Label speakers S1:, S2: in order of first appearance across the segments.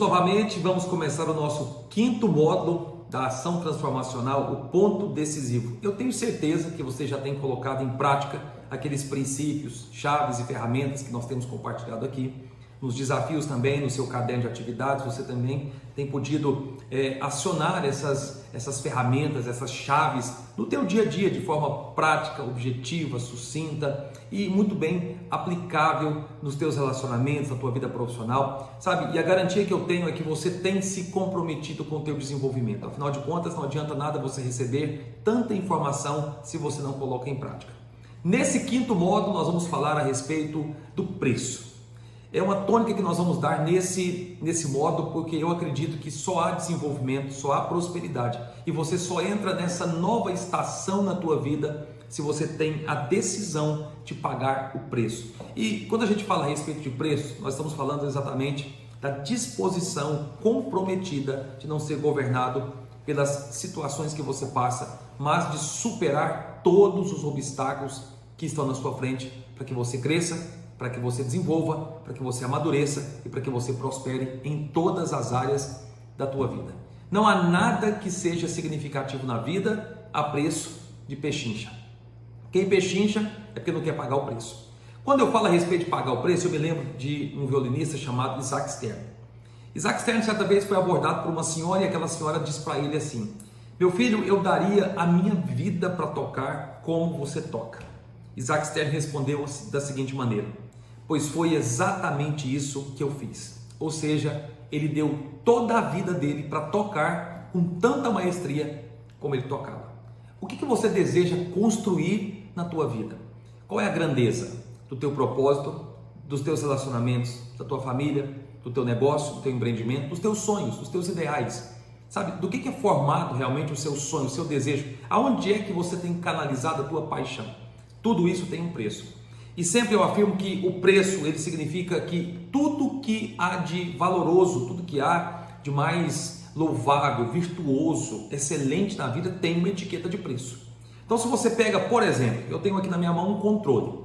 S1: novamente, vamos começar o nosso quinto módulo da ação transformacional, o ponto decisivo. Eu tenho certeza que você já tem colocado em prática aqueles princípios, chaves e ferramentas que nós temos compartilhado aqui. Nos desafios também, no seu caderno de atividades, você também tem podido acionar essas ferramentas, essas chaves no teu dia a dia de forma prática, objetiva, sucinta e muito bem aplicável nos teus relacionamentos, na tua vida profissional, sabe? E a garantia que eu tenho é que você tem se comprometido com o teu desenvolvimento. Afinal de contas, não adianta nada você receber tanta informação se você não coloca em prática. Nesse quinto módulo, nós vamos falar a respeito do preço. É uma tônica que nós vamos dar nesse módulo, porque eu acredito que só há desenvolvimento, só há prosperidade. E você só entra nessa nova estação na tua vida se você tem a decisão de pagar o preço. E quando a gente fala a respeito de preço, nós estamos falando exatamente da disposição comprometida de não ser governado pelas situações que você passa, mas de superar todos os obstáculos que estão na sua frente para que você cresça, para que você desenvolva, para que você amadureça e para que você prospere em todas as áreas da tua vida. Não há nada que seja significativo na vida a preço de pechincha. Quem pechincha é porque não quer pagar o preço. Quando eu falo a respeito de pagar o preço, eu me lembro de um violinista chamado Isaac Stern. Isaac Stern certa vez foi abordado por uma senhora e aquela senhora disse para ele assim: meu filho, eu daria a minha vida para tocar como você toca. Isaac Stern respondeu da seguinte maneira: pois foi exatamente isso que eu fiz. Ou seja, ele deu toda a vida dele para tocar com tanta maestria como ele tocava. O que você deseja construir na tua vida? Qual é a grandeza do teu propósito, dos teus relacionamentos, da tua família, do teu negócio, do teu empreendimento, dos teus sonhos, dos teus ideais? Sabe, do que é formado realmente o seu sonho, o seu desejo? Aonde é que você tem canalizado a tua paixão? Tudo isso tem um preço. E sempre eu afirmo que o preço, ele significa que tudo que há de valoroso, tudo que há de mais louvável, virtuoso, excelente na vida tem uma etiqueta de preço. Então se você pega, por exemplo, eu tenho aqui na minha mão um controle.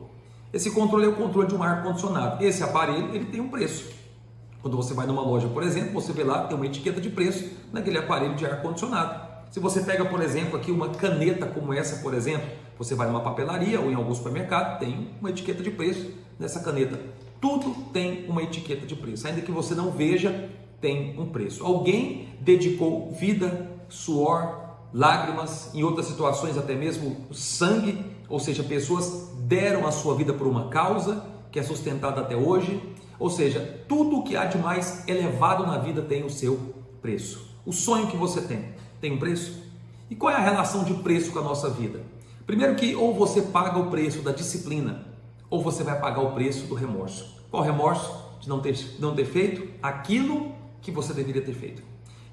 S1: Esse controle é o controle de um ar-condicionado. Esse aparelho, ele tem um preço. Quando você vai numa loja, por exemplo, você vê lá, tem uma etiqueta de preço naquele aparelho de ar-condicionado. Se você pega, por exemplo, aqui uma caneta como essa, por exemplo, você vai numa papelaria ou em algum supermercado, tem uma etiqueta de preço nessa caneta. Tudo tem uma etiqueta de preço, ainda que você não veja, tem um preço. Alguém dedicou vida, suor, lágrimas, em outras situações até mesmo sangue, ou seja, pessoas deram a sua vida por uma causa que é sustentada até hoje. Ou seja, tudo que há de mais elevado na vida tem o seu preço. O sonho que você tem um preço? E qual é a relação de preço com a nossa vida? Primeiro que ou você paga o preço da disciplina, ou você vai pagar o preço do remorso. Qual remorso? De não ter feito aquilo que você deveria ter feito.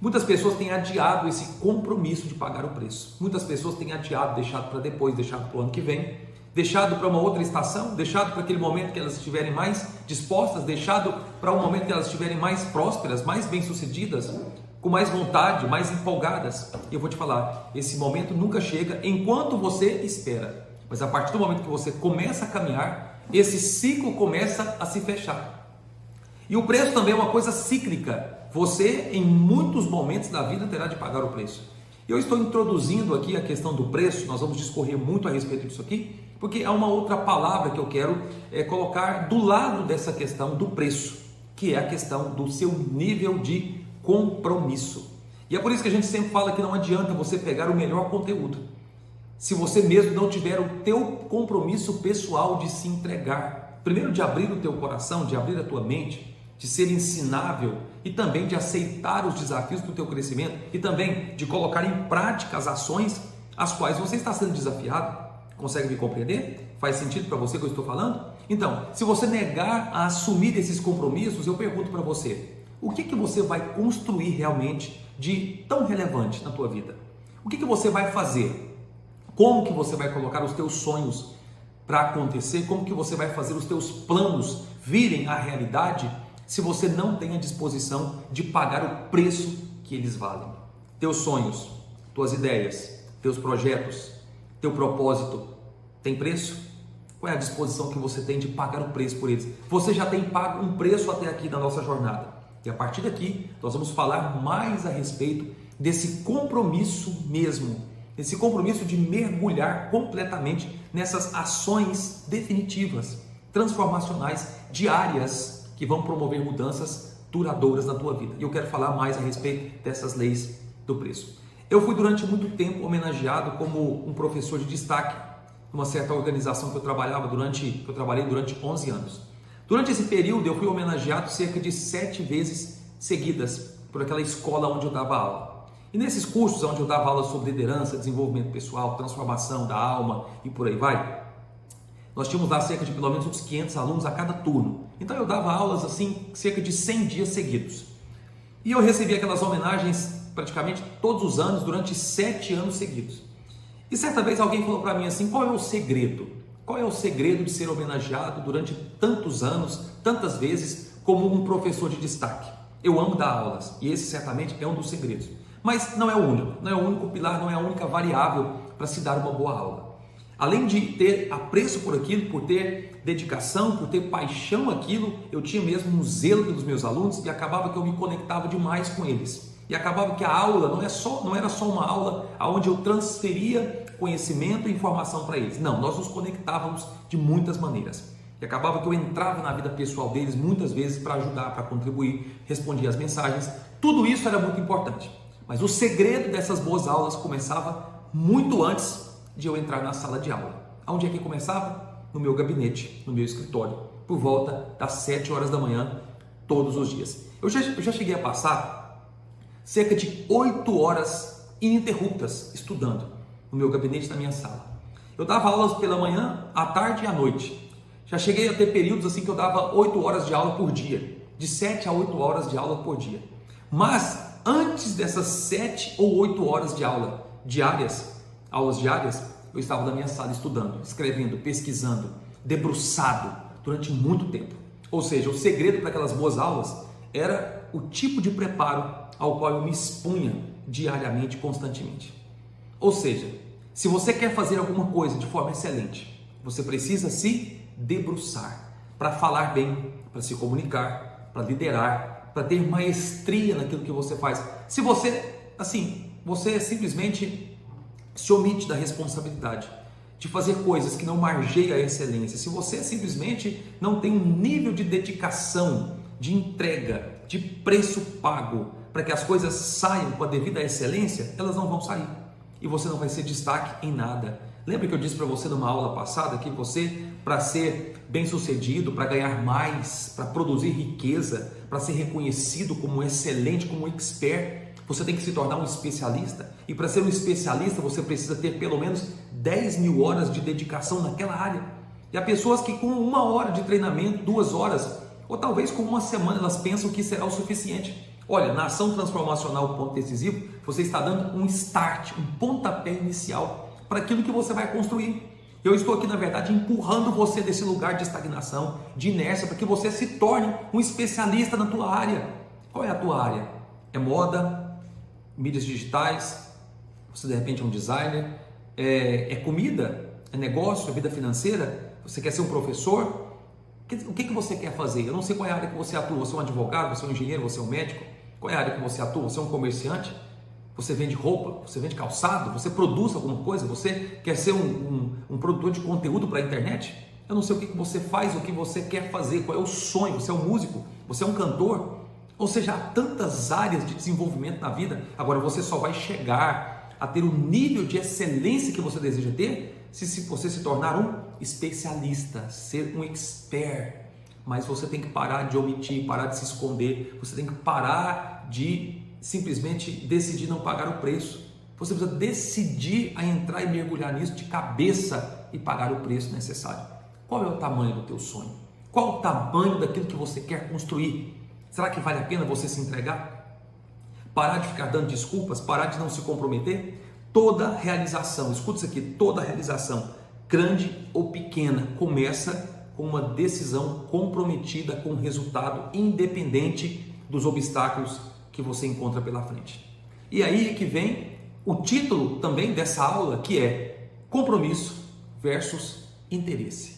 S1: Muitas pessoas têm adiado esse compromisso de pagar o preço. Muitas pessoas têm adiado, deixado para depois, deixado para o ano que vem, deixado para uma outra estação, deixado para aquele momento que elas estiverem mais dispostas, deixado para um momento que elas estiverem mais prósperas, mais bem-sucedidas, com mais vontade, mais empolgadas. E eu vou te falar, esse momento nunca chega enquanto você espera. Mas a partir do momento que você começa a caminhar, esse ciclo começa a se fechar. E o preço também é uma coisa cíclica. Você, em muitos momentos da vida, terá de pagar o preço. Eu estou introduzindo aqui a questão do preço, nós vamos discorrer muito a respeito disso aqui, porque há uma outra palavra que eu quero colocar do lado dessa questão do preço, que é a questão do seu nível de compromisso. E é por isso que a gente sempre fala que não adianta você pegar o melhor conteúdo se você mesmo não tiver o teu compromisso pessoal de se entregar. Primeiro, de abrir o teu coração, de abrir a tua mente, de ser ensinável e também de aceitar os desafios do teu crescimento e também de colocar em prática as ações às quais você está sendo desafiado. Consegue me compreender? Faz sentido para você o que eu estou falando? Então, se você negar a assumir esses compromissos, eu pergunto para você: o que você vai construir realmente de tão relevante na tua vida? O que você vai fazer? Como que você vai colocar os teus sonhos para acontecer? Como que você vai fazer os teus planos virem à realidade se você não tem a disposição de pagar o preço que eles valem? Teus sonhos, tuas ideias, teus projetos, teu propósito tem preço? Qual é a disposição que você tem de pagar o preço por eles? Você já tem pago um preço até aqui na nossa jornada. E a partir daqui, nós vamos falar mais a respeito desse compromisso mesmo, esse compromisso de mergulhar completamente nessas ações definitivas, transformacionais, diárias, que vão promover mudanças duradouras na tua vida. E eu quero falar mais a respeito dessas leis do preço. Eu fui durante muito tempo homenageado como um professor de destaque numa certa organização que eu trabalhei durante 11 anos. Durante esse período eu fui homenageado cerca de 7 vezes seguidas por aquela escola onde eu dava aula. E nesses cursos onde eu dava aula sobre liderança, desenvolvimento pessoal, transformação da alma e por aí vai, nós tínhamos lá cerca de pelo menos uns 500 alunos a cada turno. Então eu dava aulas assim cerca de 100 dias seguidos. E eu recebia aquelas homenagens praticamente todos os anos durante 7 anos seguidos. E certa vez alguém falou para mim assim: qual é o segredo? Qual é o segredo de ser homenageado durante tantos anos, tantas vezes, como um professor de destaque? Eu amo dar aulas e esse certamente é um dos segredos. Mas não é o único, não é o único pilar, não é a única variável para se dar uma boa aula. Além de ter apreço por aquilo, por ter dedicação, por ter paixão aquilo, eu tinha mesmo um zelo pelos meus alunos e acabava que eu me conectava demais com eles. E acabava que a aula não era só uma aula onde eu transferia conhecimento e informação para eles. Não, nós nos conectávamos de muitas maneiras. E acabava que eu entrava na vida pessoal deles muitas vezes para ajudar, para contribuir, respondia as mensagens. Tudo isso era muito importante. Mas o segredo dessas boas aulas começava muito antes de eu entrar na sala de aula. Onde é que começava? No meu gabinete, no meu escritório, por volta das 7 horas da manhã, todos os dias. Eu já cheguei a passar cerca de 8 horas ininterruptas estudando no meu gabinete, na minha sala. Eu dava aulas pela manhã, à tarde e à noite. Já cheguei a ter períodos assim que eu dava 8 horas de aula por dia, de 7 a 8 horas de aula por dia. Mas antes dessas 7 ou 8 horas de aula aulas diárias, eu estava na minha sala estudando, escrevendo, pesquisando, debruçado durante muito tempo. Ou seja, o segredo para aquelas boas aulas era o tipo de preparo ao qual eu me expunha diariamente, constantemente. Ou seja, se você quer fazer alguma coisa de forma excelente, você precisa se debruçar para falar bem, para se comunicar, para liderar, para ter maestria naquilo que você faz. Se você simplesmente se omite da responsabilidade de fazer coisas que não margeia a excelência, se você simplesmente não tem um nível de dedicação, de entrega, de preço pago para que as coisas saiam com a devida excelência, elas não vão sair e você não vai ser destaque em nada. Lembra que eu disse para você numa aula passada que você, para ser bem sucedido, para ganhar mais, para produzir riqueza, para ser reconhecido como excelente, como expert, você tem que se tornar um especialista. E para ser um especialista, você precisa ter pelo menos 10 mil horas de dedicação naquela área. E há pessoas que com 1 hora de treinamento, 2 horas, ou talvez com 1 semana, elas pensam que será o suficiente. Olha, na ação transformacional Ponto Decisivo, você está dando um start, um pontapé inicial para aquilo que você vai construir. Eu estou aqui, na verdade, empurrando você desse lugar de estagnação, de inércia, para que você se torne um especialista na tua área. Qual é a tua área? É moda? Mídias digitais? Você de repente é um designer? É comida? É negócio? É vida financeira? Você quer ser um professor? O que você quer fazer? Eu não sei qual é a área que você atua. Você é um advogado? Você é um engenheiro? Você é um médico? Qual é a área que você atua? Você é um comerciante? Você vende roupa? Você vende calçado? Você produz alguma coisa? Você quer ser um produtor de conteúdo para a internet? Eu não sei o que você faz, o que você quer fazer, qual é o sonho. Você é um músico? Você é um cantor? Ou seja, há tantas áreas de desenvolvimento na vida. Agora, você só vai chegar a ter o nível de excelência que você deseja ter se você se tornar um especialista, ser um expert. Mas você tem que parar de omitir, parar de se esconder. Você tem que parar de simplesmente decidir não pagar o preço. Você precisa decidir a entrar e mergulhar nisso de cabeça e pagar o preço necessário. Qual é o tamanho do teu sonho? Qual o tamanho daquilo que você quer construir? Será que vale a pena você se entregar? Parar de ficar dando desculpas? Parar de não se comprometer? Toda realização, escuta isso aqui, toda realização, grande ou pequena, começa com uma decisão comprometida com o resultado, independente dos obstáculos que você encontra pela frente. E aí é que vem o título também dessa aula, que é compromisso versus interesse.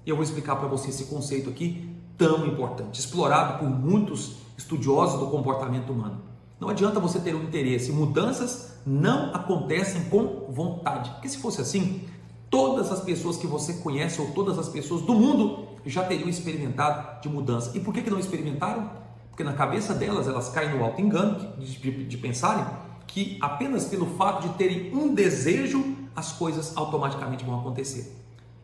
S1: E eu vou explicar para você esse conceito aqui tão importante, explorado por muitos estudiosos do comportamento humano. Não adianta você ter um interesse, mudanças não acontecem com vontade, porque se fosse assim, todas as pessoas que você conhece ou todas as pessoas do mundo já teriam experimentado de mudança. E por que não experimentaram? Porque na cabeça delas, elas caem no auto-engano de pensarem que apenas pelo fato de terem um desejo, as coisas automaticamente vão acontecer.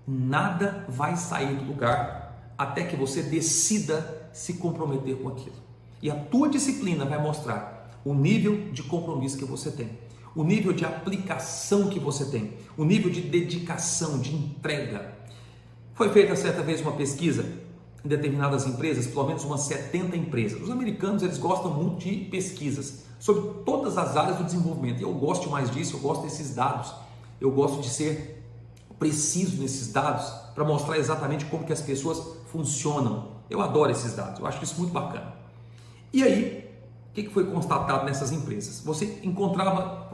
S1: Nada vai sair do lugar até que você decida se comprometer com aquilo. E a tua disciplina vai mostrar o nível de compromisso que você tem, o nível de aplicação que você tem, o nível de dedicação, de entrega. Foi feita certa vez uma pesquisa em determinadas empresas, pelo menos umas 70 empresas. Os americanos, eles gostam muito de pesquisas sobre todas as áreas do desenvolvimento. E eu gosto mais disso, eu gosto desses dados. Eu gosto de ser preciso nesses dados para mostrar exatamente como que as pessoas funcionam. Eu adoro esses dados, eu acho isso muito bacana. E aí, o que foi constatado nessas empresas? Foi se encontrado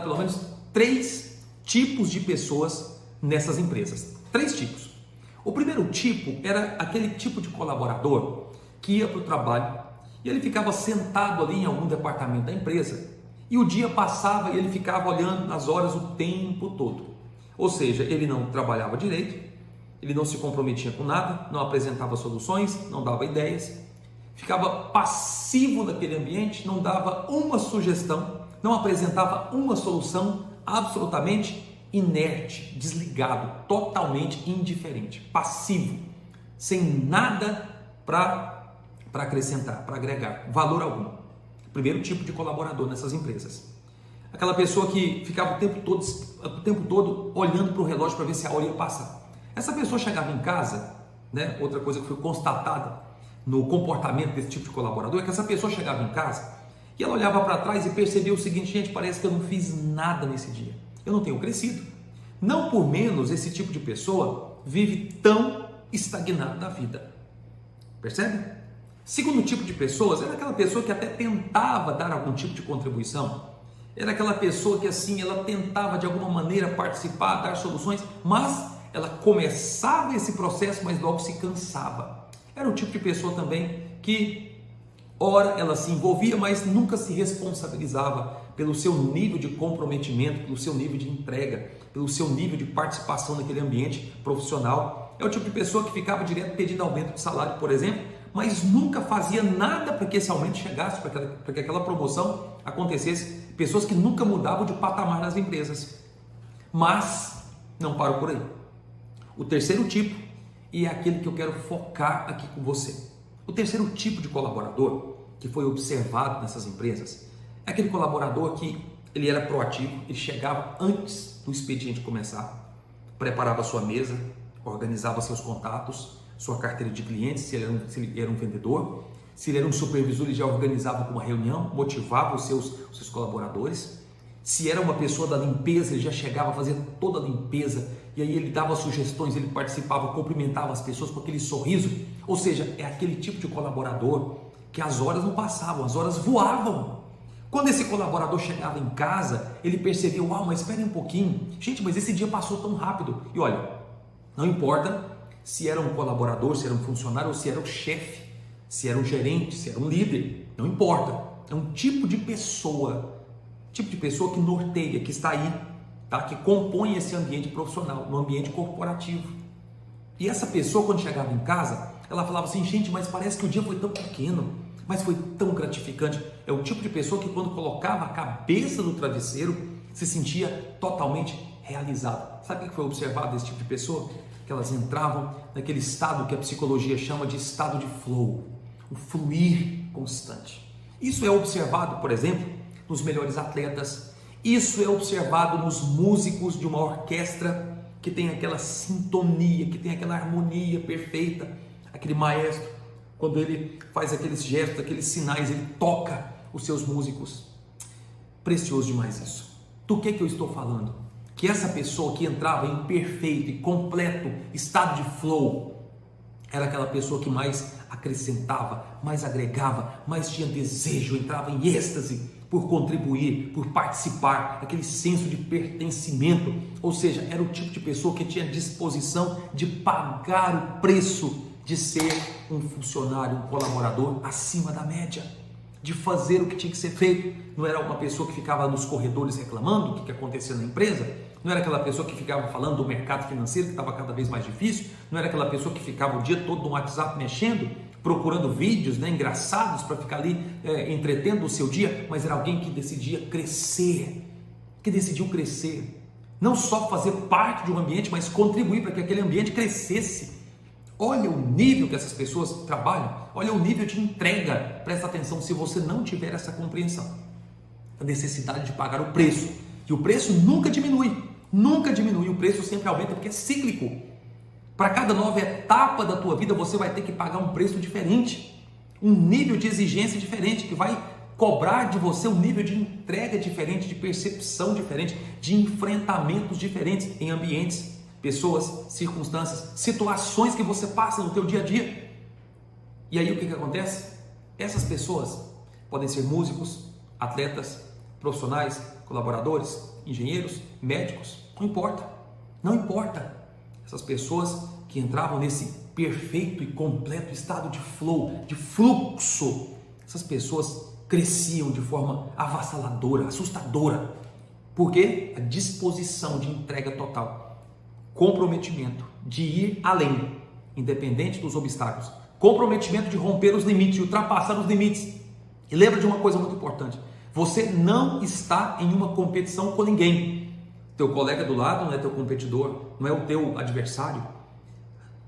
S1: pelo menos 3 tipos de pessoas nessas empresas. 3 tipos. O primeiro tipo era aquele tipo de colaborador que ia para o trabalho e ele ficava sentado ali em algum departamento da empresa e o dia passava e ele ficava olhando nas horas o tempo todo. Ou seja, ele não trabalhava direito, ele não se comprometia com nada, não apresentava soluções, não dava ideias, ficava passivo naquele ambiente, não dava uma sugestão, não apresentava uma solução, absolutamente inerte, desligado, totalmente indiferente, passivo, sem nada para acrescentar, para agregar valor algum. Primeiro tipo de colaborador nessas empresas. Aquela pessoa que ficava o tempo todo olhando para o relógio para ver se a hora ia passar. Essa pessoa chegava em casa, né? Outra coisa que foi constatada no comportamento desse tipo de colaborador é que essa pessoa chegava em casa e ela olhava para trás e percebia o seguinte: gente, parece que eu não fiz nada nesse dia. Eu não tenho crescido. Não por menos esse tipo de pessoa vive tão estagnado na vida. Percebe? Segundo tipo de pessoas, era aquela pessoa que até tentava dar algum tipo de contribuição. Era aquela pessoa que assim, ela tentava de alguma maneira participar, dar soluções, mas ela começava esse processo, mas logo se cansava. Era o tipo de pessoa também que, ora, ela se envolvia, mas nunca se responsabilizava pelo seu nível de comprometimento, pelo seu nível de entrega, pelo seu nível de participação naquele ambiente profissional. É o tipo de pessoa que ficava direto pedindo aumento de salário, por exemplo, mas nunca fazia nada para que esse aumento chegasse, para que aquela promoção acontecesse. Pessoas que nunca mudavam de patamar nas empresas. Mas não paro por aí. O terceiro tipo, e é aquele que eu quero focar aqui com você. O terceiro tipo de colaborador que foi observado nessas empresas é aquele colaborador que ele era proativo, ele chegava antes do expediente começar, preparava sua mesa, organizava seus contatos, sua carteira de clientes, se ele era um vendedor, se ele era um supervisor, ele já organizava uma reunião, motivava os seus colaboradores. Se era uma pessoa da limpeza, ele já chegava a fazer toda a limpeza, e aí ele dava sugestões, ele participava, cumprimentava as pessoas com aquele sorriso. Ou seja, é aquele tipo de colaborador que as horas não passavam, as horas voavam. Quando esse colaborador chegava em casa, ele percebia: uau, mas espere um pouquinho, gente, mas esse dia passou tão rápido. E olha, não importa se era um colaborador, se era um funcionário ou se era um chefe, se era um gerente, se era um líder, não importa. É um tipo de pessoa que norteia, que está aí, tá? Que compõe esse ambiente profissional, um ambiente corporativo. E essa pessoa, quando chegava em casa, ela falava assim: gente, mas parece que o dia foi tão pequeno, mas foi tão gratificante. É o tipo de pessoa que, quando colocava a cabeça no travesseiro, se sentia totalmente realizada. Sabe o que foi observado desse tipo de pessoa? Que elas entravam naquele estado que a psicologia chama de estado de flow, o fluir constante. Isso é observado, por exemplo, nos melhores atletas. Isso é observado nos músicos de uma orquestra que tem aquela sintonia, que tem aquela harmonia perfeita. Aquele maestro, quando ele faz aqueles gestos, aqueles sinais, ele toca os seus músicos. Precioso demais isso. Do que eu estou falando? Que essa pessoa que entrava em perfeito e completo estado de flow era aquela pessoa que mais acrescentava, mais agregava, mais tinha desejo, entrava em êxtase, por contribuir, por participar, aquele senso de pertencimento. Ou seja, era o tipo de pessoa que tinha disposição de pagar o preço de ser um funcionário, um colaborador acima da média, de fazer o que tinha que ser feito. Não era uma pessoa que ficava nos corredores reclamando do que acontecia na empresa, não era aquela pessoa que ficava falando do mercado financeiro que estava cada vez mais difícil, não era aquela pessoa que ficava o dia todo no WhatsApp mexendo, procurando vídeos engraçados para ficar ali entretendo o seu dia, mas era alguém que decidia crescer, que decidiu crescer, não só fazer parte de um ambiente, mas contribuir para que aquele ambiente crescesse. Olha o nível que essas pessoas trabalham, olha o nível de entrega. Presta atenção, se você não tiver essa compreensão, a necessidade de pagar o preço, e o preço nunca diminui, o preço sempre aumenta porque é cíclico. Para cada nova etapa da tua vida você vai ter que pagar um preço diferente, um nível de exigência diferente, que vai cobrar de você um nível de entrega diferente, de percepção diferente, de enfrentamentos diferentes em ambientes, pessoas, circunstâncias, situações que você passa no teu dia a dia. E aí o que acontece? Essas pessoas podem ser músicos, atletas, profissionais, colaboradores, engenheiros, médicos, não importa. Essas pessoas que entravam nesse perfeito e completo estado de flow, de fluxo, essas pessoas cresciam de forma avassaladora, assustadora. Por quê? A disposição de entrega total, comprometimento de ir além, independente dos obstáculos, comprometimento de romper os limites, de ultrapassar os limites. E lembra de uma coisa muito importante: você não está em uma competição com ninguém. Teu colega do lado não é teu competidor, não é o teu adversário.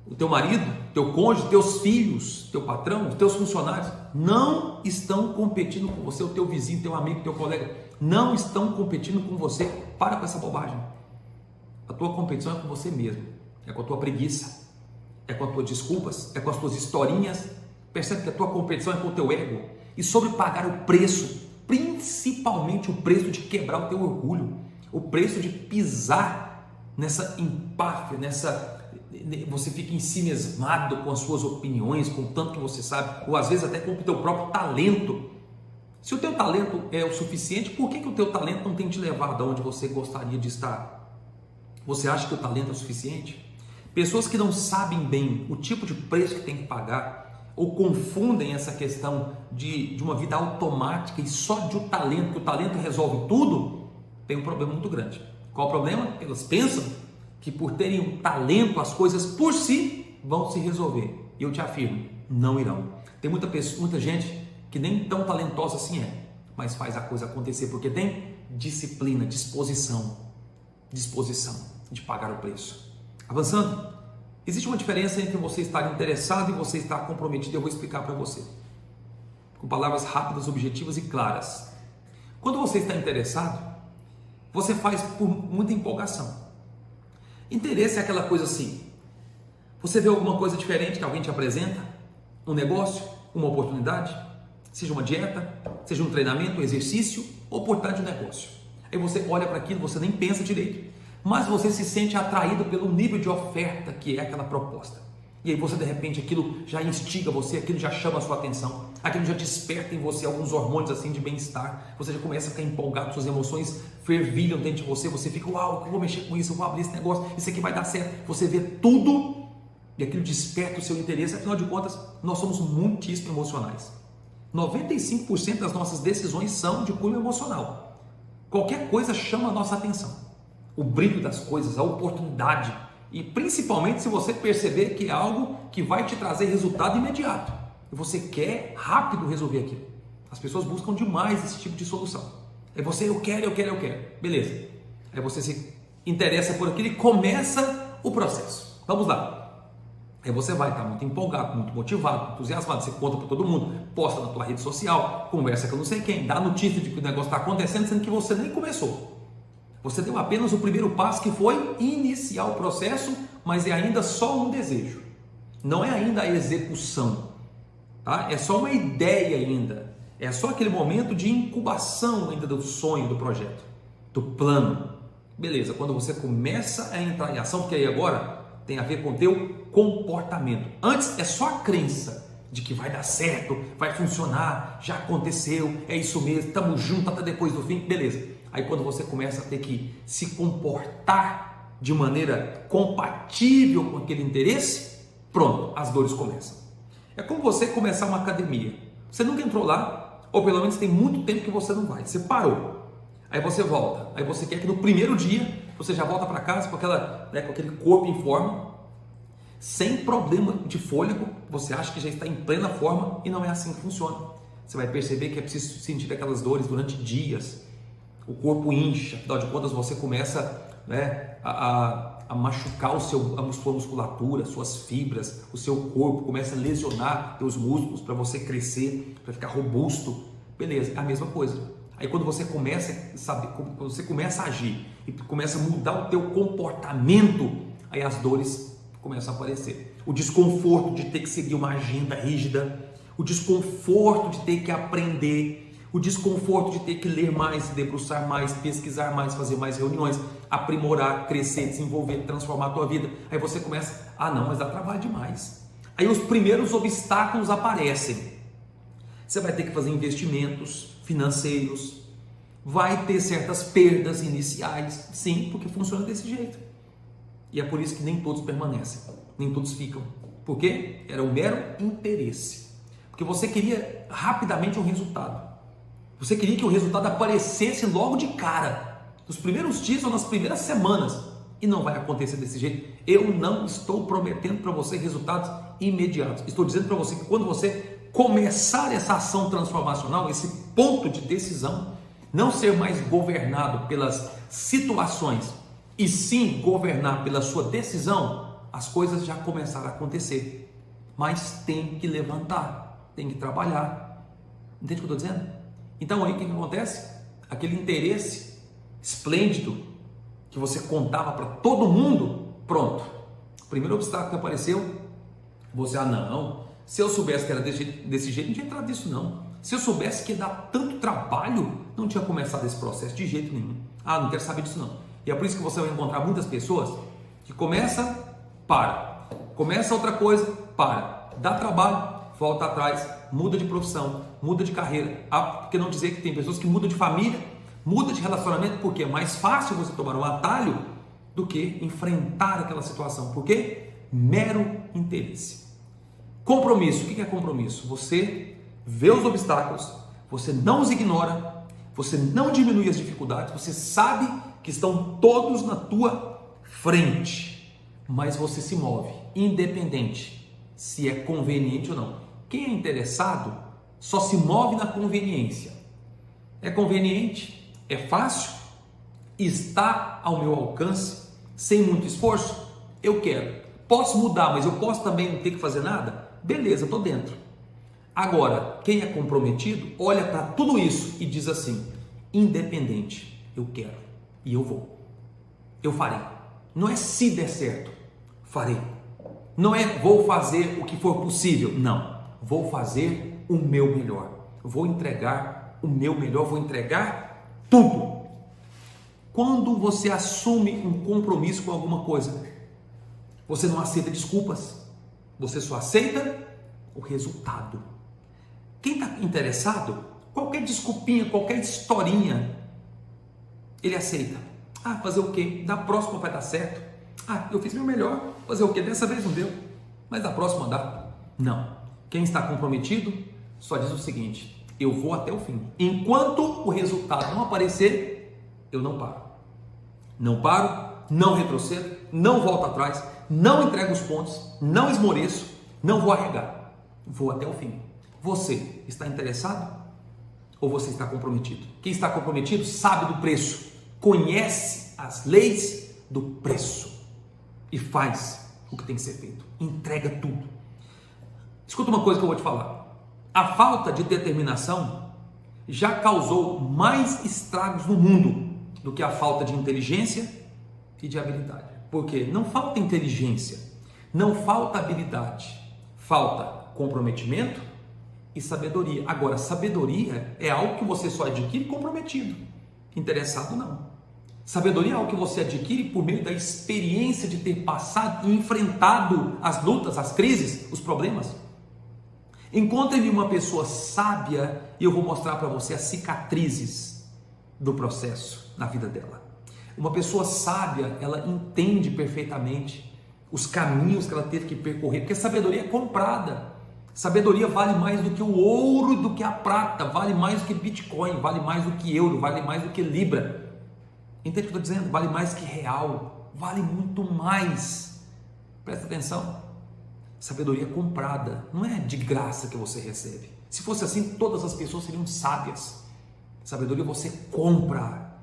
S1: O teu marido, teu cônjuge, teus filhos, teu patrão, os teus funcionários não estão competindo com você. O teu vizinho, teu amigo, teu colega não estão competindo com você. Para com essa bobagem. A tua competição é com você mesmo, é com a tua preguiça, é com as tuas desculpas, é com as tuas historinhas. Percebe que a tua competição é com o teu ego. E sobre pagar o preço, principalmente o preço de quebrar o teu orgulho, o preço de pisar nessa empáfia, você fica ensimismado com as suas opiniões, com o tanto que você sabe, ou às vezes até com o teu próprio talento. Se o teu talento é o suficiente, por que o teu talento não tem te levado aonde você gostaria de estar? Você acha que o talento é o suficiente? Pessoas que não sabem bem o tipo de preço que tem que pagar, ou confundem essa questão de uma vida automática e só de um talento, que o talento resolve tudo, tem um problema muito grande. Qual o problema? Elas pensam que por terem um talento, as coisas por si vão se resolver. E eu te afirmo, não irão. Tem muita gente que nem tão talentosa assim é, mas faz a coisa acontecer porque tem disciplina, disposição de pagar o preço. Avançando, existe uma diferença entre você estar interessado e você estar comprometido. Eu vou explicar para você, com palavras rápidas, objetivas e claras. Quando você está interessado, você faz por muita empolgação. Interesse é aquela coisa assim, você vê alguma coisa diferente que alguém te apresenta, um negócio, uma oportunidade, seja uma dieta, seja um treinamento, um exercício, oportunidade de negócio. Aí você olha para aquilo, você nem pensa direito, mas você se sente atraído pelo nível de oferta que é aquela proposta. E aí você, de repente, aquilo já instiga você, aquilo já chama a sua atenção, aquilo já desperta em você alguns hormônios assim de bem-estar, você já começa a ficar empolgado, suas emoções fervilham dentro de você, você fica, uau, eu vou mexer com isso, eu vou abrir esse negócio, isso aqui vai dar certo. Você vê tudo e aquilo desperta o seu interesse. Afinal de contas, nós somos muitíssimo emocionais. 95% das nossas decisões são de cunho emocional. Qualquer coisa chama a nossa atenção. O brilho das coisas, a oportunidade. E principalmente se você perceber que é algo que vai te trazer resultado imediato. E você quer rápido resolver aquilo. As pessoas buscam demais esse tipo de solução. É você, eu quero. Beleza. Aí você se interessa por aquilo e começa o processo. Vamos lá. Aí você vai estar muito empolgado, muito motivado, entusiasmado. Você conta para todo mundo, posta na tua rede social, conversa com não sei quem, dá notícia de que o negócio está acontecendo, sendo que você nem começou. Você deu apenas o primeiro passo, que foi iniciar o processo, mas é ainda só um desejo. Não é ainda a execução. Tá? É só uma ideia ainda. É só aquele momento de incubação ainda do sonho, do projeto, do plano. Beleza, quando você começa a entrar em ação, porque aí agora tem a ver com o teu comportamento. Antes é só a crença. de que vai dar certo, vai funcionar, já aconteceu, é isso mesmo, estamos juntos até depois do fim, beleza. Aí quando você começa a ter que se comportar de maneira compatível com aquele interesse, pronto, as dores começam. É como você começar uma academia. Você nunca entrou lá, ou pelo menos tem muito tempo que você não vai, você parou. Aí você volta, aí você quer que no primeiro dia você já volta para casa com, com aquele corpo em forma, sem problema de fôlego, você acha que já está em plena forma e não é assim que funciona. Você vai perceber que é preciso sentir aquelas dores durante dias, o corpo incha, afinal de contas você começa a machucar a sua musculatura, suas fibras, o seu corpo começa a lesionar seus músculos para você crescer, para ficar robusto, beleza, é a mesma coisa. Aí quando você começa a agir e começa a mudar o teu comportamento, aí as dores começam a aparecer. O desconforto de ter que seguir uma agenda rígida, o desconforto de ter que aprender, o desconforto de ter que ler mais, se debruçar mais, pesquisar mais, fazer mais reuniões, aprimorar, crescer, desenvolver, transformar a tua vida. Aí você começa, não, mas dá trabalho demais. Aí os primeiros obstáculos aparecem. Você vai ter que fazer investimentos financeiros, vai ter certas perdas iniciais, sim, porque funciona desse jeito. E é por isso que nem todos permanecem, nem todos ficam. Por quê? Era um mero interesse. Porque você queria rapidamente um resultado. Você queria que o resultado aparecesse logo de cara, nos primeiros dias ou nas primeiras semanas. E não vai acontecer desse jeito. Eu não estou prometendo para você resultados imediatos. Estou dizendo para você que quando você começar essa ação transformacional, esse ponto de decisão, não ser mais governado pelas situações, e sim governar pela sua decisão, as coisas já começaram a acontecer. Mas tem que levantar, tem que trabalhar. Entende o que eu estou dizendo? Então aí o que acontece? Aquele interesse esplêndido que você contava para todo mundo, pronto. O primeiro obstáculo que apareceu, você, não, se eu soubesse que era desse jeito, não tinha entrado nisso não. Se eu soubesse que ia dar tanto trabalho, não tinha começado esse processo de jeito nenhum. Não quero saber disso não. E é por isso que você vai encontrar muitas pessoas que começa outra coisa, dá trabalho, volta atrás, muda de profissão, muda de carreira. Por que não dizer que tem pessoas que mudam de família, muda de relacionamento, porque é mais fácil você tomar um atalho do que enfrentar aquela situação. Por quê? Mero interesse. Compromisso. O que é compromisso? Você vê os obstáculos, você não os ignora, você não diminui as dificuldades, você sabe que estão todos na tua frente, mas você se move, independente se é conveniente ou não. Quem é interessado só se move na conveniência. É conveniente? É fácil? Está ao meu alcance? Sem muito esforço? Eu quero. Posso mudar, mas eu posso também não ter que fazer nada? Beleza, estou dentro. Agora, quem é comprometido, olha para tudo isso e diz assim, independente, eu quero e eu vou. Eu farei. Não é se der certo, farei. Não é vou fazer o que for possível, não. Vou fazer o meu melhor. Vou entregar o meu melhor, vou entregar tudo. Quando você assume um compromisso com alguma coisa, você não aceita desculpas. Você só aceita o resultado. Quem está interessado, qualquer desculpinha, qualquer historinha, ele aceita. Fazer o quê? Da próxima vai dar certo. Eu fiz meu melhor. Fazer o quê? Dessa vez não deu, mas da próxima dá. Não. Quem está comprometido só diz o seguinte, eu vou até o fim. Enquanto o resultado não aparecer, eu não paro. Não paro, não retrocedo, não volto atrás, não entrego os pontos, não esmoreço, não vou arregar. Vou até o fim. Você está interessado ou você está comprometido? Quem está comprometido sabe do preço, conhece as leis do preço e faz o que tem que ser feito. Entrega tudo. Escuta uma coisa que eu vou te falar. A falta de determinação já causou mais estragos no mundo do que a falta de inteligência e de habilidade. Por quê? Não falta inteligência, não falta habilidade, falta comprometimento e sabedoria. Agora, sabedoria é algo que você só adquire comprometido, interessado não. Sabedoria é algo que você adquire por meio da experiência de ter passado e enfrentado as lutas, as crises, os problemas. Encontre-me uma pessoa sábia e eu vou mostrar para você as cicatrizes do processo na vida dela. Uma pessoa sábia, ela entende perfeitamente os caminhos que ela teve que percorrer, porque sabedoria é comprada. Sabedoria vale mais do que o ouro, do que a prata, vale mais do que Bitcoin, vale mais do que euro, vale mais do que libra. Entende o que eu estou dizendo? Vale mais que real, vale muito mais. Presta atenção. Sabedoria comprada, não é de graça que você recebe. Se fosse assim, todas as pessoas seriam sábias. Sabedoria você compra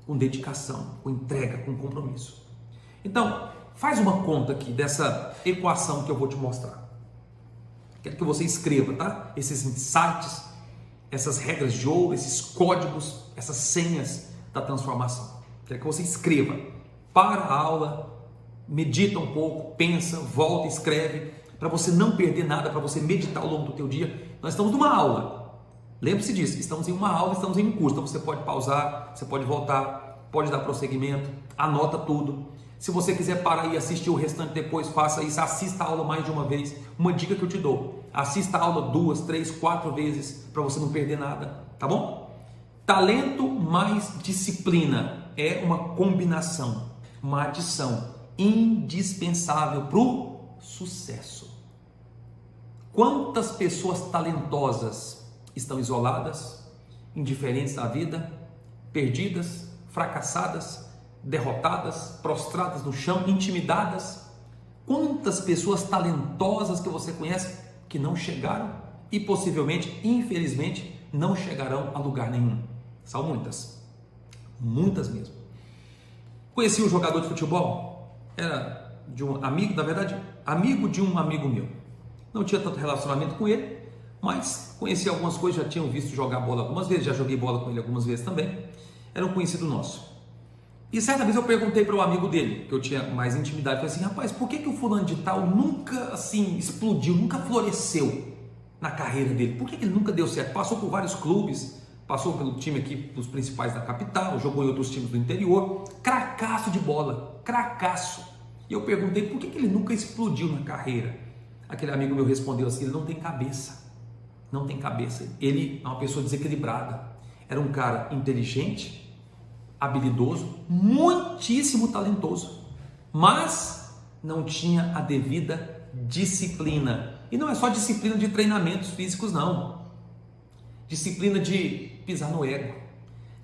S1: com dedicação, com entrega, com compromisso. Então, faz uma conta aqui dessa equação que eu vou te mostrar. Quero que você escreva, tá? Esses insights, essas regras de ouro, esses códigos, essas senhas da transformação. Quero que você escreva. Para a aula, medita um pouco, pensa, volta, escreve, para você não perder nada, para você meditar ao longo do teu dia. Nós estamos numa aula. Lembre-se disso, estamos em uma aula, estamos em um curso. Então você pode pausar, você pode voltar, pode dar prosseguimento, anota tudo. Se você quiser parar e assistir o restante depois, faça isso, assista a aula mais de uma vez. Uma dica que eu te dou, assista a aula 2, 3, 4 vezes, para você não perder nada, tá bom? Talento mais disciplina é uma combinação, uma adição indispensável para o sucesso. Quantas pessoas talentosas estão isoladas, indiferentes da vida, perdidas, fracassadas, derrotadas, prostradas no chão, intimidadas? Quantas pessoas talentosas que você conhece que não chegaram e possivelmente, infelizmente, não chegarão a lugar nenhum? São muitas, muitas mesmo. Conheci um jogador de futebol, era de um amigo, na verdade, amigo de um amigo meu. Não tinha tanto relacionamento com ele, mas conheci algumas coisas, já tinham visto jogar bola algumas vezes, já joguei bola com ele algumas vezes também. Era um conhecido nosso. E certa vez eu perguntei para o amigo dele, que eu tinha mais intimidade, falei assim: rapaz, por que o fulano de tal nunca assim explodiu, nunca floresceu na carreira dele? Por que ele nunca deu certo? Passou por vários clubes, passou pelo time aqui dos principais da capital, jogou em outros times do interior, cracaço de bola, cracaço. E eu perguntei por que ele nunca explodiu na carreira. Aquele amigo meu respondeu assim: ele não tem cabeça, não tem cabeça, ele é uma pessoa desequilibrada, era um cara inteligente, habilidoso, muitíssimo talentoso, mas não tinha a devida disciplina. E não é só disciplina de treinamentos físicos, não. Disciplina de pisar no ego,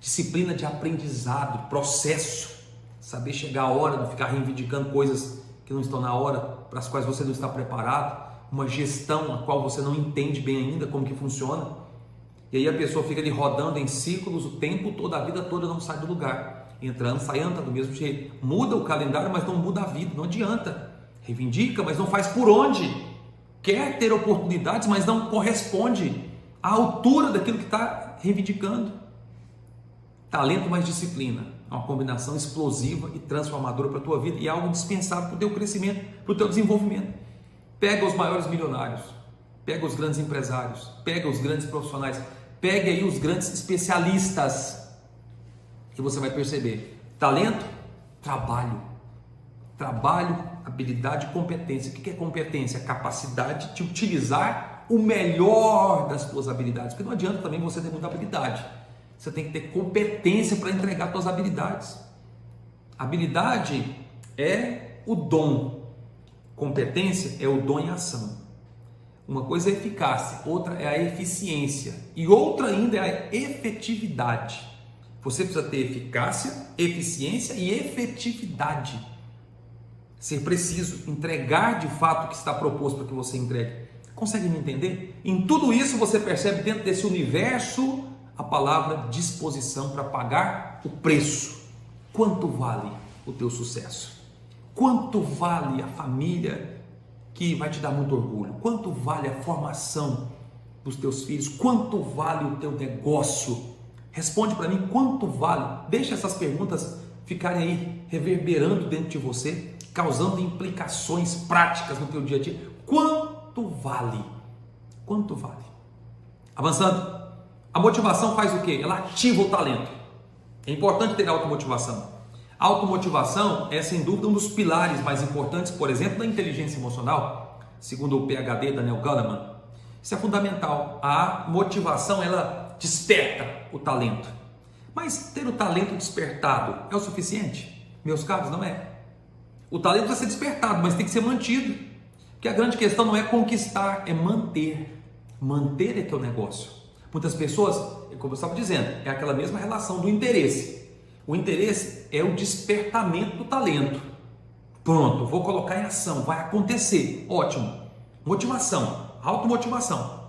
S1: disciplina de aprendizado, processo, saber chegar a hora, não ficar reivindicando coisas que não estão na hora, para as quais você não está preparado, uma gestão a qual você não entende bem ainda como que funciona. E aí a pessoa fica ali rodando em ciclos o tempo todo, a vida toda, não sai do lugar. Entrando, saindo, tá do mesmo jeito. Muda o calendário, mas não muda a vida, não adianta. Reivindica, mas não faz por onde. Quer ter oportunidades, mas não corresponde à altura daquilo que está reivindicando. Talento mais disciplina, é uma combinação explosiva e transformadora para a tua vida e é algo indispensável para o teu crescimento, para o teu desenvolvimento. Pega os maiores milionários, pega os grandes empresários, pega os grandes profissionais, pega aí os grandes especialistas, que você vai perceber: talento, trabalho, habilidade e competência. O que é competência? Capacidade de utilizar o melhor das tuas habilidades, porque não adianta também você ter muita habilidade, você tem que ter competência para entregar suas habilidades. Habilidade é o dom, competência é o dom em ação. Uma coisa é eficácia, outra é a eficiência e outra ainda é a efetividade. Você precisa ter eficácia, eficiência e efetividade. Ser preciso, entregar de fato o que está proposto para que você entregue. Consegue me entender? Em tudo isso você percebe dentro desse universo a palavra disposição para pagar o preço. Quanto vale o teu sucesso? Quanto vale a família que vai te dar muito orgulho? Quanto vale a formação dos teus filhos? Quanto vale o teu negócio? Responde para mim, quanto vale? Deixa essas perguntas ficarem aí reverberando dentro de você, causando implicações práticas no teu dia a dia. Quanto vale? Quanto vale? Avançando, a motivação faz o quê? Ela ativa o talento. É importante ter automotivação. A automotivação é, sem dúvida, um dos pilares mais importantes, por exemplo, da inteligência emocional, segundo o PhD Daniel Kahneman. Isso é fundamental. A motivação, ela desperta o talento. Mas ter o talento despertado é o suficiente? Meus caros, não é. O talento vai ser despertado, mas tem que ser mantido. Porque a grande questão não é conquistar, é manter. Manter é que é o negócio. Muitas pessoas, como eu estava dizendo, é aquela mesma relação do interesse. O interesse é o despertamento do talento. Pronto, vou colocar em ação, vai acontecer. Ótimo. Motivação, automotivação.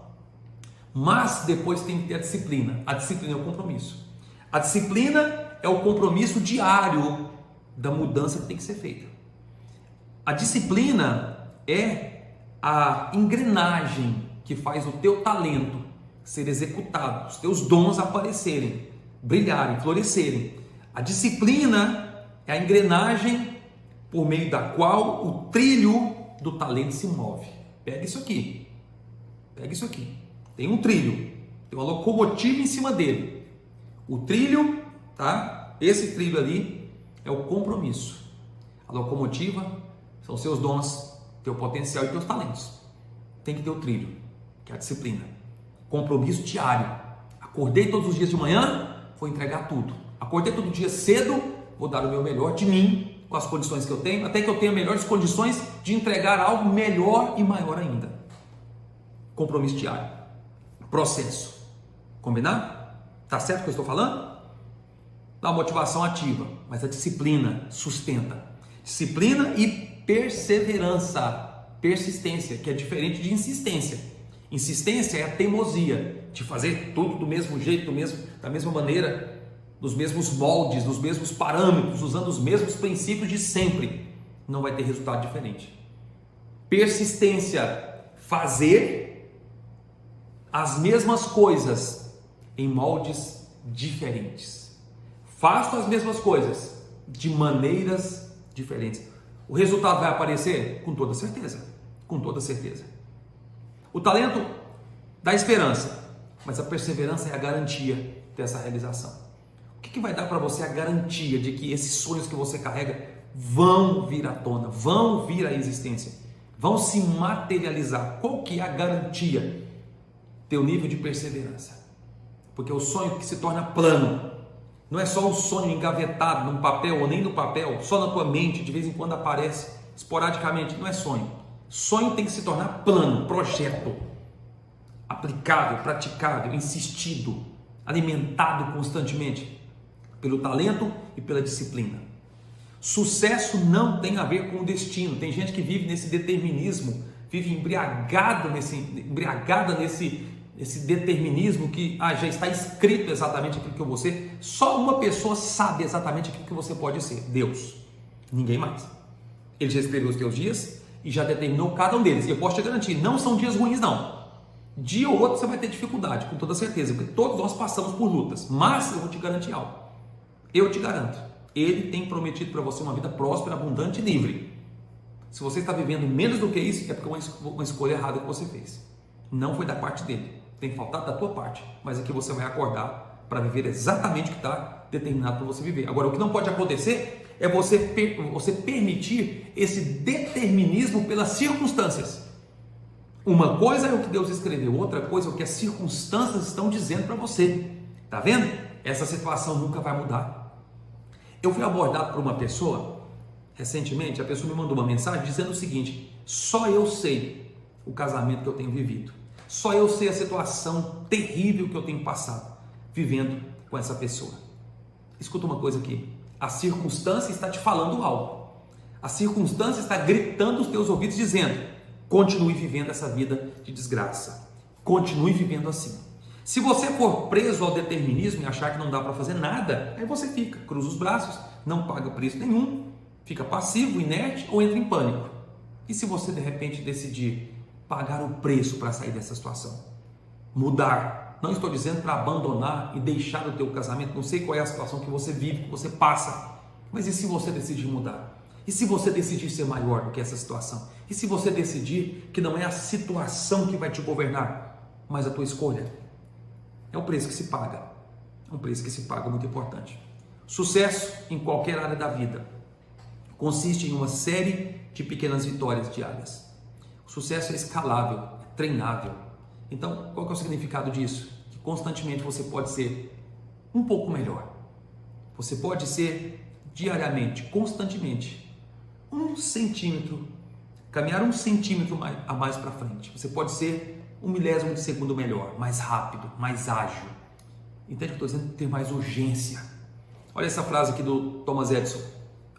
S1: Mas depois tem que ter a disciplina. A disciplina é o compromisso. A disciplina é o compromisso diário da mudança que tem que ser feita. A disciplina é a engrenagem que faz o teu talento ser executado, os teus dons aparecerem, brilharem, florescerem. A disciplina é a engrenagem por meio da qual o trilho do talento se move. Pega isso aqui. Pega isso aqui. Tem um trilho, tem uma locomotiva em cima dele. O trilho, tá? Esse trilho ali é o compromisso. A locomotiva são seus dons, teu potencial e teus talentos. Tem que ter o trilho, que é a disciplina. Compromisso diário. Acordei todos os dias de manhã, vou entregar tudo. Acordei todo dia cedo, vou dar o meu melhor de mim, com as condições que eu tenho, até que eu tenha melhores condições de entregar algo melhor e maior ainda. Compromisso diário. Processo. Combinado? Tá certo o que eu estou falando? Dá uma motivação ativa, mas a disciplina sustenta. Disciplina e perseverança. Persistência, que é diferente de insistência. Insistência é a teimosia de fazer tudo do mesmo jeito, da mesma maneira, nos mesmos moldes, nos mesmos parâmetros, usando os mesmos princípios de sempre. Não vai ter resultado diferente. Persistência, fazer as mesmas coisas em moldes diferentes. Faço as mesmas coisas de maneiras diferentes. O resultado vai aparecer? Com toda certeza. Com toda certeza. O talento dá esperança, mas a perseverança é a garantia dessa realização. O que vai dar para você a garantia de que esses sonhos que você carrega vão vir à tona, vão vir à existência, vão se materializar? Qual que é a garantia? Teu nível de perseverança. Porque o sonho que se torna plano não é só um sonho engavetado num papel ou nem no papel, só na tua mente, de vez em quando aparece esporadicamente. Não é sonho. Sonho tem que se tornar plano, projeto, aplicável, praticável, insistido, alimentado constantemente pelo talento e pela disciplina. Sucesso não tem a ver com o destino. Tem gente que vive nesse determinismo, vive embriagada nesse determinismo que já está escrito exatamente aquilo que você. Só uma pessoa sabe exatamente aquilo que você pode ser: Deus. Ninguém mais. Ele já escreveu os teus dias e já determinou cada um deles. E eu posso te garantir, não são dias ruins não. Dia ou outro você vai ter dificuldade, com toda certeza, porque todos nós passamos por lutas. Mas eu vou te garantir algo. Eu te garanto. Ele tem prometido para você uma vida próspera, abundante e livre. Se você está vivendo menos do que isso, é porque uma escolha errada que você fez. Não foi da parte dele. Tem faltado da tua parte. Mas aqui você vai acordar para viver exatamente o que está determinado para você viver. Agora, o que não pode acontecer é você permitir esse determinismo pelas circunstâncias. Uma coisa é o que Deus escreveu, outra coisa é o que as circunstâncias estão dizendo para você. Tá vendo? Essa situação nunca vai mudar. Eu fui abordado por uma pessoa recentemente. A pessoa me mandou uma mensagem dizendo o seguinte: só eu sei o casamento que eu tenho vivido, só eu sei a situação terrível que eu tenho passado vivendo com essa pessoa. Escuta uma coisa aqui: a circunstância está te falando algo, a circunstância está gritando nos teus ouvidos dizendo: continue vivendo essa vida de desgraça, continue vivendo assim. Se você for preso ao determinismo e achar que não dá para fazer nada, aí você fica, cruza os braços, não paga preço nenhum, fica passivo, inerte ou entra em pânico. E se você de repente decidir pagar o preço para sair dessa situação, mudar? Não estou dizendo para abandonar e deixar o teu casamento, não sei qual é a situação que você vive, que você passa, mas e se você decidir mudar? E se você decidir ser maior do que essa situação? E se você decidir que não é a situação que vai te governar, mas a tua escolha? É um preço que se paga. É um preço que se paga, muito importante. Sucesso em qualquer área da vida consiste em uma série de pequenas vitórias diárias. O sucesso é escalável, é treinável. Então, qual que é o significado disso? Que constantemente você pode ser um pouco melhor. Você pode ser diariamente, constantemente, 1 centímetro, caminhar 1 centímetro a mais para frente. Você pode ser 1 milésimo de segundo melhor, mais rápido, mais ágil. Entende o que eu estou dizendo? Ter mais urgência. Olha essa frase aqui do Thomas Edison,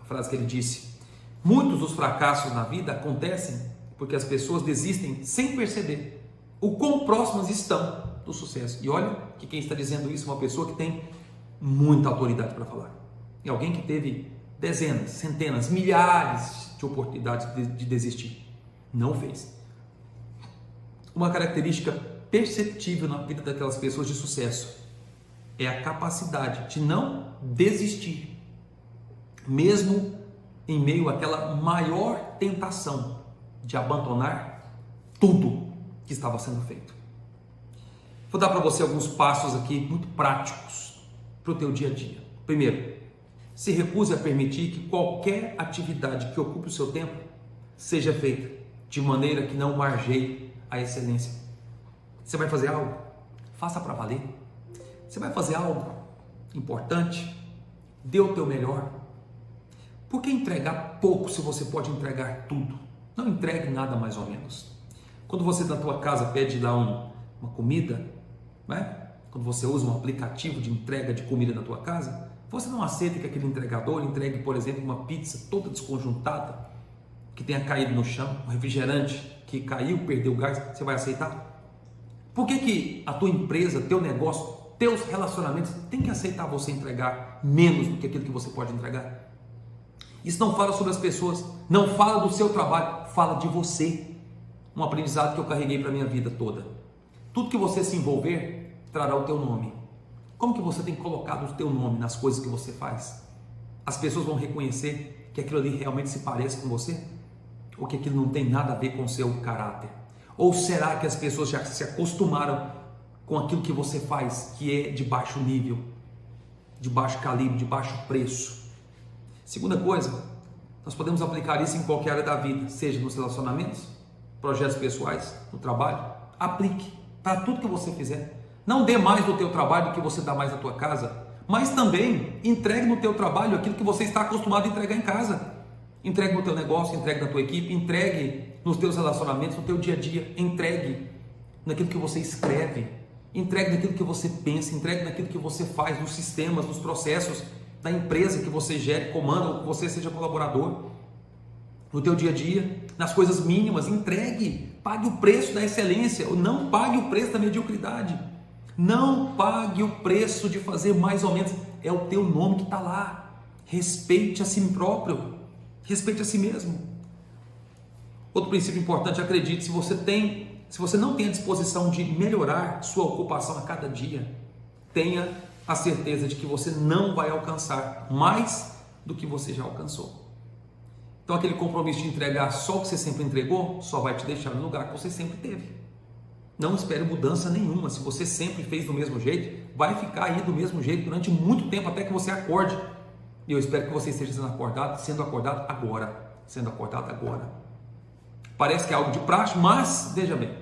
S1: a frase que ele disse: muitos dos fracassos na vida acontecem porque as pessoas desistem sem perceber o quão próximas estão do sucesso. E olha que quem está dizendo isso é uma pessoa que tem muita autoridade para falar. É alguém que teve dezenas, centenas, milhares de oportunidades de desistir. Não fez. Uma característica perceptível na vida daquelas pessoas de sucesso é a capacidade de não desistir, mesmo em meio àquela maior tentação de abandonar tudo que estava sendo feito. Vou dar para você alguns passos aqui muito práticos para o teu dia a dia. Primeiro, se recuse a permitir que qualquer atividade que ocupe o seu tempo seja feita de maneira que não margeie a excelência. Você vai fazer algo? Faça para valer. Você vai fazer algo importante? Dê o teu melhor. Por que entregar pouco se você pode entregar tudo? Não entregue nada mais ou menos. Quando você na tua casa pede lá uma comida, né? Quando você usa um aplicativo de entrega de comida na tua casa, você não aceita que aquele entregador entregue, por exemplo, uma pizza toda desconjuntada, que tenha caído no chão, um refrigerante que caiu, perdeu o gás, você vai aceitar? Por que a tua empresa, teu negócio, teus relacionamentos tem que aceitar você entregar menos do que aquilo que você pode entregar? Isso não fala sobre as pessoas, não fala do seu trabalho, fala de você. Um aprendizado que eu carreguei para a minha vida toda. Tudo que você se envolver trará o teu nome. Como que você tem colocado o teu nome nas coisas que você faz? As pessoas vão reconhecer que aquilo ali realmente se parece com você? Ou que aquilo não tem nada a ver com o seu caráter? Ou será que as pessoas já se acostumaram com aquilo que você faz, que é de baixo nível, de baixo calibre, de baixo preço? Segunda coisa, nós podemos aplicar isso em qualquer área da vida, seja nos relacionamentos, projetos pessoais, no trabalho. Aplique para tudo que você fizer. Não dê mais no teu trabalho do que você dá mais na tua casa, mas também entregue no teu trabalho aquilo que você está acostumado a entregar em casa. Entregue no teu negócio, entregue na tua equipe, entregue nos teus relacionamentos, no teu dia a dia, entregue naquilo que você escreve, entregue naquilo que você pensa, entregue naquilo que você faz, nos sistemas, nos processos da empresa que você gere, comanda, ou que você seja colaborador. No teu dia a dia, nas coisas mínimas, entregue, pague o preço da excelência, ou não pague o preço da mediocridade. Não pague o preço de fazer mais ou menos, é o teu nome que está lá. Respeite a si próprio, respeite a si mesmo. Outro princípio importante, acredite, se você não tem a disposição de melhorar sua ocupação a cada dia, tenha a certeza de que você não vai alcançar mais do que você já alcançou. Então aquele compromisso de entregar só o que você sempre entregou, só vai te deixar no lugar que você sempre teve. Não espere mudança nenhuma. Se você sempre fez do mesmo jeito, vai ficar aí do mesmo jeito durante muito tempo, até que você acorde. E eu espero que você esteja sendo acordado agora. Parece que é algo de praxe, mas veja bem,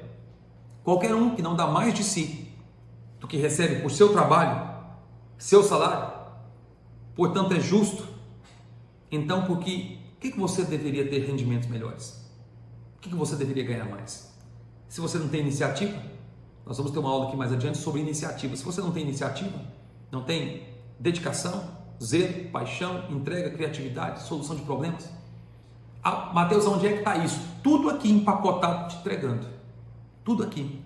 S1: qualquer um que não dá mais de si do que recebe por seu trabalho, seu salário, portanto é justo. Então, por que você deveria ter rendimentos melhores? O que você deveria ganhar mais? Se você não tem iniciativa, nós vamos ter uma aula aqui mais adiante sobre iniciativa. Se você não tem iniciativa, não tem dedicação, zelo, paixão, entrega, criatividade, solução de problemas. Mateus, onde é que está isso? Tudo aqui empacotado, te entregando. Tudo aqui.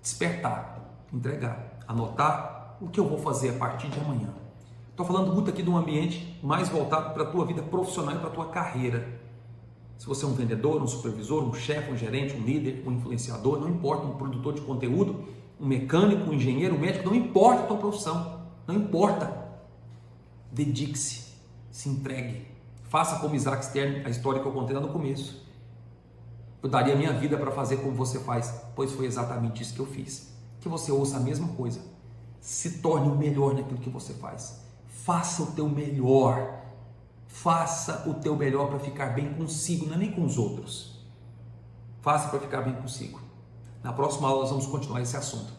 S1: Despertar, entregar, anotar o que eu vou fazer a partir de amanhã. Estou falando muito aqui de um ambiente mais voltado para a tua vida profissional e para a tua carreira. Se você é um vendedor, um supervisor, um chefe, um gerente, um líder, um influenciador, não importa, um produtor de conteúdo, um mecânico, um engenheiro, um médico, não importa a tua profissão, não importa. Dedique-se, se entregue, faça como Isaac Stern, a história que eu contei lá no começo. Eu daria a minha vida para fazer como você faz, pois foi exatamente isso que eu fiz. Que você ouça a mesma coisa, se torne o melhor naquilo que você faz, faça o teu melhor. Faça o teu melhor para ficar bem consigo, não é nem com os outros. Faça para ficar bem consigo. Na próxima aula nós vamos continuar esse assunto.